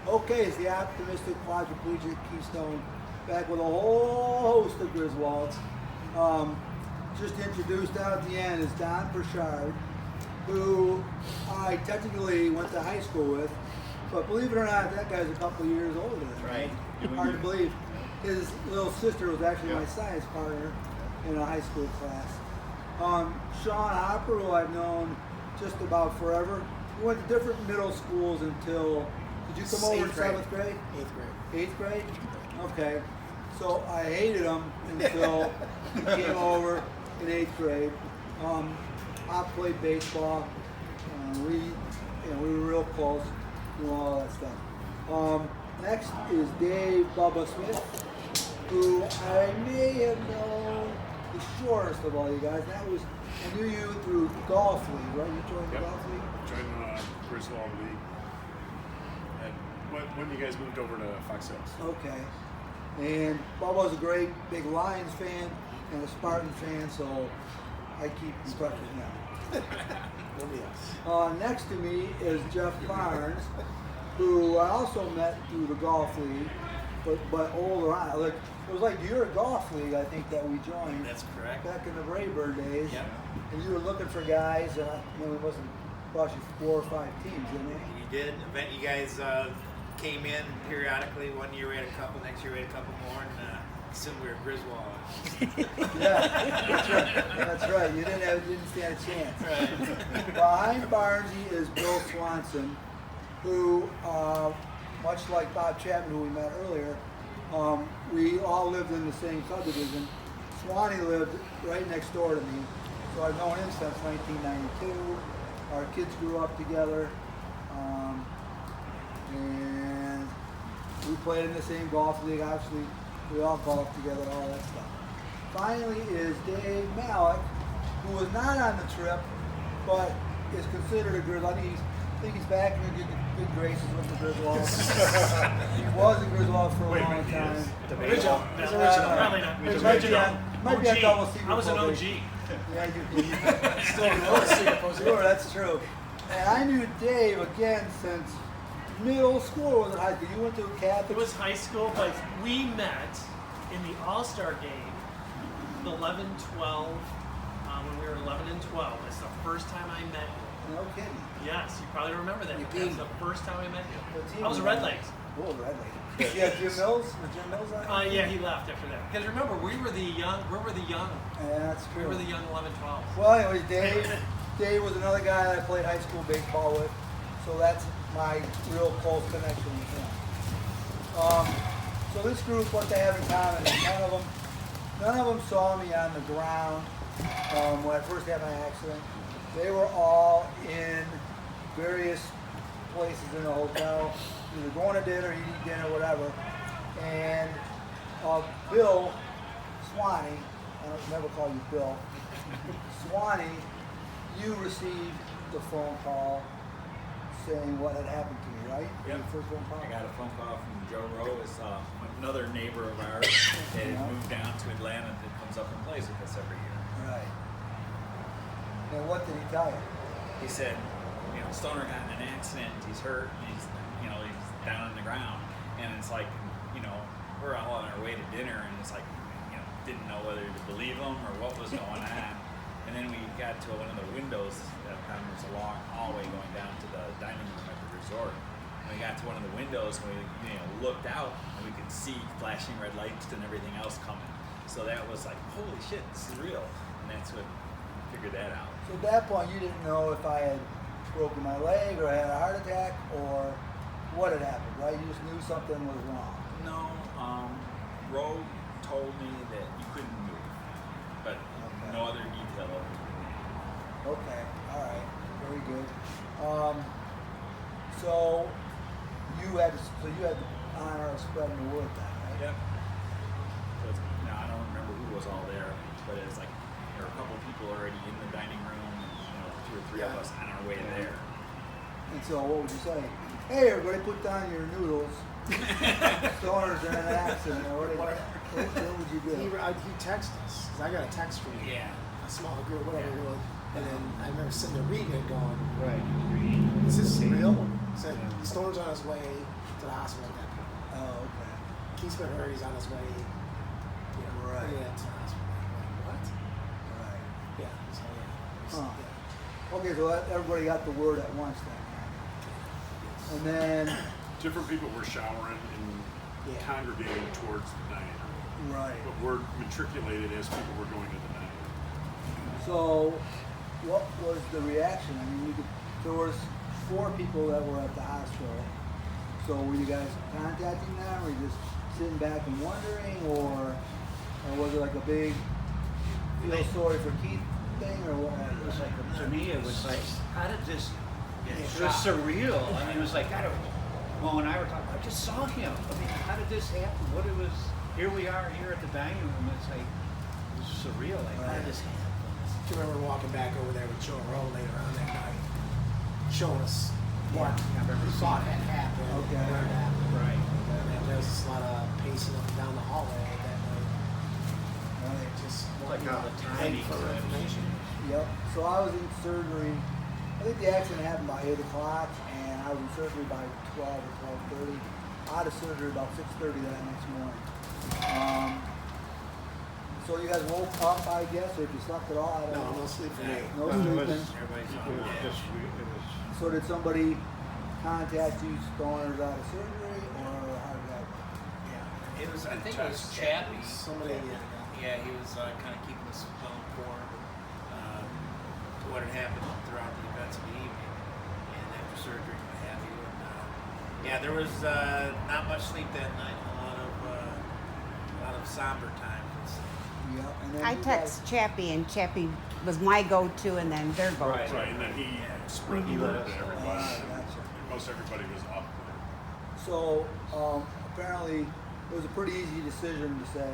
Okay, it's the optimistic quadriplegic Keystone back with a whole host of Griswolds. Just introduced out at the end is Don Pritchard, who I technically went to high school with, but believe it or not, that guy's a couple years older than me. Right. Hard to believe. His little sister was actually my science partner in a high school class. Sean Hopper, who I've known just about forever. We went to different middle schools until, did you come over in 7th grade? 8th grade. 8th grade? Okay. So I hated him until he came over in 8th grade. I played baseball. We were real close, all that stuff. Next is Dave Bubba Smith, who I may have known the shortest of all you guys. That was, I knew you through Golf League, right? You joined the Golf League? Joined Griswolds-The. And when you guys moved over to Fox Hills. Okay. And Bubba's a great big Lions fan and a Spartan fan, so I keep in touch with him. Nobody else. Next to me is Jeff Barnes, who I also met through the Golf League, but older on. Like, it was like your Golf League, I think, that we joined. That's correct. Back in the Braybird days. Yep. And you were looking for guys, and it wasn't probably 4 or 5 teams, didn't it? We did. Event you guys came in periodically. One year we had a couple, next year we had a couple more, and soon we were Griswold. Yeah, that's right. You didn't stand a chance. Right. Behind Barnesy is Bill Swanson, who, much like Bob Chapman, who we met earlier, we all lived in the same subdivision. Swanee lived right next door to me, so I've known him since 1992. Our kids grew up together, and we played in the same golf league. Obviously, we all golfed together, all that stuff. Finally is Dave Malik, who was not on the trip, but is considered a Griswold. I think he's back in good graces with the Griswolds. He was a Griswold for a long time. Original. That's original. Probably not. Might be a double secret. I was an OG. probation. Yeah, you still know. Sure, that's true. And I knew Dave again since middle school. Was it high school? You went to Catholic. It was high school, but we met in the All-Star game, the 11-12, when we were 11 and 12. It's the first time I met you. No kidding. Yes, you probably remember that. That was the first time I met you. What team I was a was Red that? Legs. Oh, Red Legs. Yeah, Jim Mills. Was Jim Mills on? Yeah, he left after that. Because remember, we were the young. Yeah, that's true. We were the young 11-12s. Well, anyways, Dave was another guy that I played high school baseball with, so that's my real close connection with him. So this group, what they have in common is none of them saw me on the ground when I first had my accident. They were all in various places in the hotel, either going to dinner, eating dinner, whatever. And Bill Swanee, I don't never call you Bill, Swanee, you received the phone call saying what had happened to you, right? Yep. Your first phone call? I got a phone call from Joe Rowe, is another neighbor of ours that had moved down to Atlanta that comes up and plays with us every year. Right. And what did he tell you? He said, Stoner got in an accident, he's hurt, and he's down on the ground. And it's like, we're all on our way to dinner, and it's like, didn't know whether to believe him or what was going on. And then we got to one of the windows, there was a long hallway going down to the dining room at the resort. And we got to one of the windows, and we looked out, and we could see flashing red lights and everything else coming. So that was like, holy shit, this is real. And that's what figured that out. So at that point, you didn't know if I had broken my leg or had a heart attack or what had happened, right? You just knew something was wrong. No, Roe told me that you couldn't move, but no other detail of it. Okay, all right, very good. So you had the honor of spreading the word then, right? Yep. So now I don't remember who was all there, but it's like there were a couple people already in the dining room, and 2 or 3 of us on our way there. And so what would you say? Hey, everybody, put down your noodles. Stoner's in an accident. Or what would you do? He texted us, because I got a text from Yeah. a small group, whatever it was. And then I remember sitting there reading it going, Right. is this real? He said, Stoner's on his way to to the hospital at that point. Oh, okay. He's been hurt. He's on his way. You know, Right. Yeah, to the hospital. Like, what? Right. Yeah. So yeah. It was- Huh. yeah. Okay, so everybody got the word at once then. And then, Different people were showering and Yeah. congregating towards the diner. right. But we're matriculated as people were going to the diner. So, what was the reaction? I mean, there was 4 people that were at the hospital. So were you guys contacting them, or you just sitting back and wondering, or was it like a big feel sorry for Keith thing, or what? It was like, to me, it was like, how did this? It was shocked. surreal. I mean, it was like, I don't. Well, and I were talking. I just saw him. I mean, how did this happen? What it was? Here we are here at the dining room. It's like it was surreal. Like, how did this happen? Do you remember walking back over there with Joe Rowe later on that night, showing us what we thought had happened, Okay. where it happened. Right. And there was a lot of pacing up and down the hallway that night. Right. Just Like wanting how to the beg timing for was. information. Yep. So I was in surgery. I think the accident happened by 8 o'clock, and I was in surgery by 12 or 12:30. Out of surgery about 6:30 that next morning. So you guys woke up, I guess, or if you slept at all? I don't know. No sleep for me. No It sleeping. was, Everybody's it on was that. just, it was. So did somebody contact you, stoners out of surgery, or how did that? Yeah. It was, I think it was Chappie. Somebody, Yeah, he was kind of keeping us well informed to what had happened throughout the events of the evening and after surgery and what have you. And, yeah, there was not much sleep that night. A lot of somber times. Yeah. And then I you text Chappie, and Chappie was my go-to, and then their go-to. Right. Right, and then he spread the word to everybody. Gotcha. Most everybody was up. So apparently, it was a pretty easy decision to say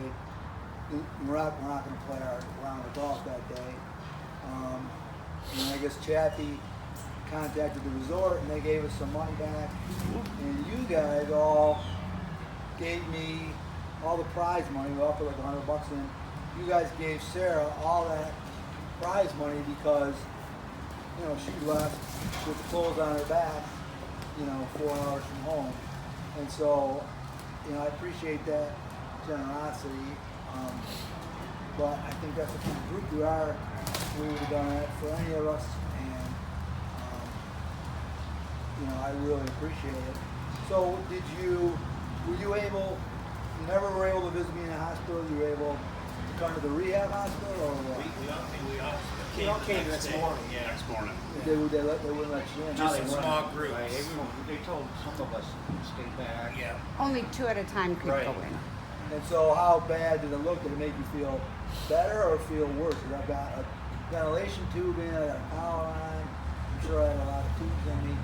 we're not going to play our round of golf that day. And I guess Chappie contacted the resort, and they gave us some money back. And you guys all gave me all the prize money. We all put like $100 in. You guys gave Sarah all that prize money because she left with the clothes on her back, 4 hours from home. And so, I appreciate that generosity. But I think that's the kind of group we are. We would have done that for any of us, and I really appreciate it. So, were you able? You never were able to visit me in the hospital. You were able to come to the rehab hospital, or what? We all came the next morning. Yeah. Next morning. They wouldn't let you in. Just they in weren't. small groups. Right, they told some of us to stay back. Yeah. Only 2 at a time could Right. go in. And so, how bad did it look? Did it make you feel better or feel worse? Because I've got a ventilation tube in, I got a power line. I'm sure I had a lot of tubes in me.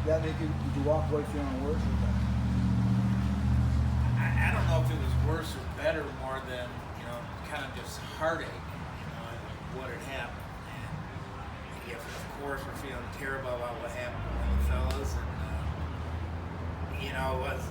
Did that make you? Did you walk away feeling worse or better? I don't know if it was worse or better, more than kind of just heartache, and what had happened. And yeah, of course, we're feeling terrible about what happened to the fellas, and it was,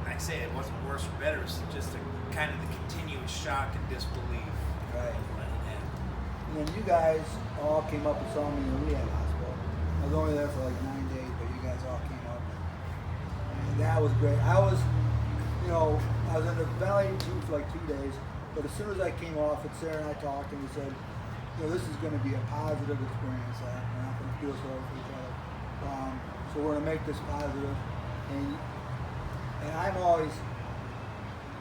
like I say, it wasn't worse or better. It was just kind of the continued shock and disbelief Right. of what had happened. And then you guys all came up and saw me in the rehab hospital. I was only there for like 9 days, but you guys all came up, and that was great. I was in the ventilator tube for like 2 days, but as soon as I came off it, Sarah and I talked, and we said, this is going to be a positive experience. We're not going to feel sorry for each other. So we're going to make this positive. And I'm always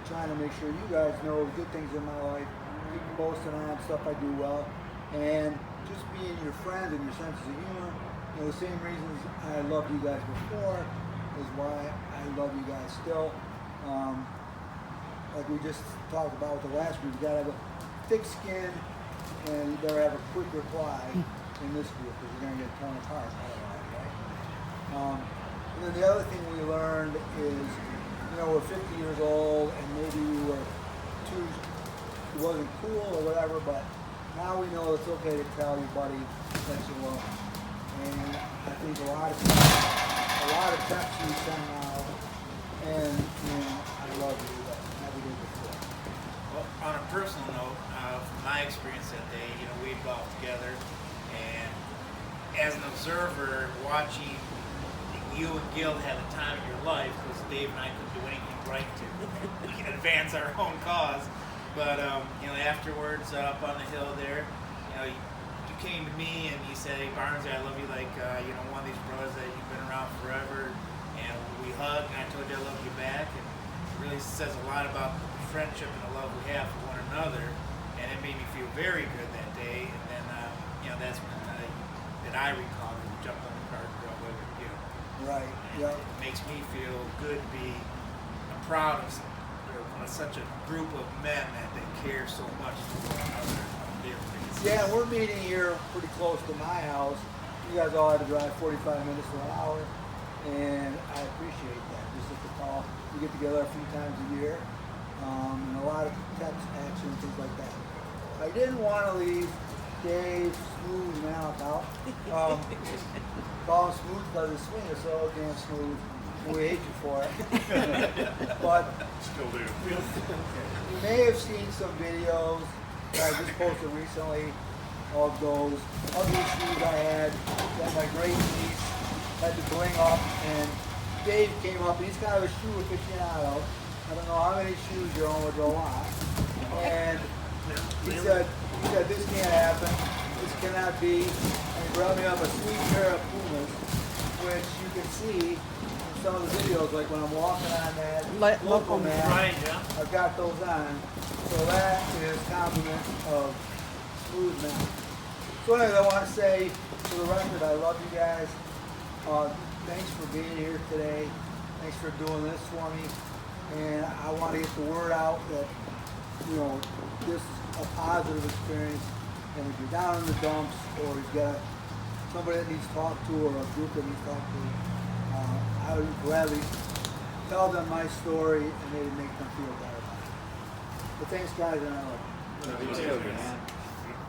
trying to make sure you guys know good things in my life, keep posting on stuff I do well, and just being your friends and your senses of humor. The same reasons I loved you guys before is why I love you guys still. Like we just talked about with the last group, you gotta have a thick skin, and you better have a quick reply in this group, because you're gonna get torn apart otherwise, right? And then the other thing we learned is, we're 50 years old, and maybe we were it wasn't cool or whatever, but now we know it's okay to tell your buddy that you love him. And I think a lot of texts you send now, and I love you, but never did before. Well, on a personal note, from my experience that day, we had golfed together, and as an observer watching you and Gil had the time of your life because Dave and I couldn't do anything right to advance our own cause. But you know, afterwards up on the hill there, you know, you came to me and you said, "Hey Barnes, I love you like you know, one of these brothers that you've been around forever." And we hugged, and I told you I love you back, and it really says a lot about the friendship and the love we have for one another. And it made me feel very good that day. And then you know, that's when that I recall that we jumped on the car and drove over to Gil. Right. And Yeah. it makes me feel good to be proud of such a group of men that they care so much for one another. Yeah, we're meeting here pretty close to my house. You guys all had to drive 45 minutes to an hour, and I appreciate that. Just at the call, we get together a few times a year, and a lot of text action and things like that. I didn't want to leave Dave Smooth Mount out. Call him Smooth because his swing is so damn smooth. We hate you for it. But Still do. you may have seen some videos that I just posted recently of those ugly shoes I had that my great niece had to bring up, and Dave came up, and he's kind of a shoe aficionado. I don't know how many shoes you own with a lot. And he said, this can't happen, this cannot be. And he brought me up a sweet pair of Pumas, which you can see in some of the videos, like when I'm walking on that local map. Right, yeah. I've got those on. So that is compliments of Smooth Mountain. So anyways, I want to say, for the record, I love you guys. Thanks for being here today. Thanks for doing this for me. And I want to get the word out that, you know, this is a positive experience. And if you're down in the dumps, or you've got somebody that needs talked to, or a group that needs talked to, I would gladly tell them my story and maybe make them feel better about it. But thanks, guys, and I love you. You too, man.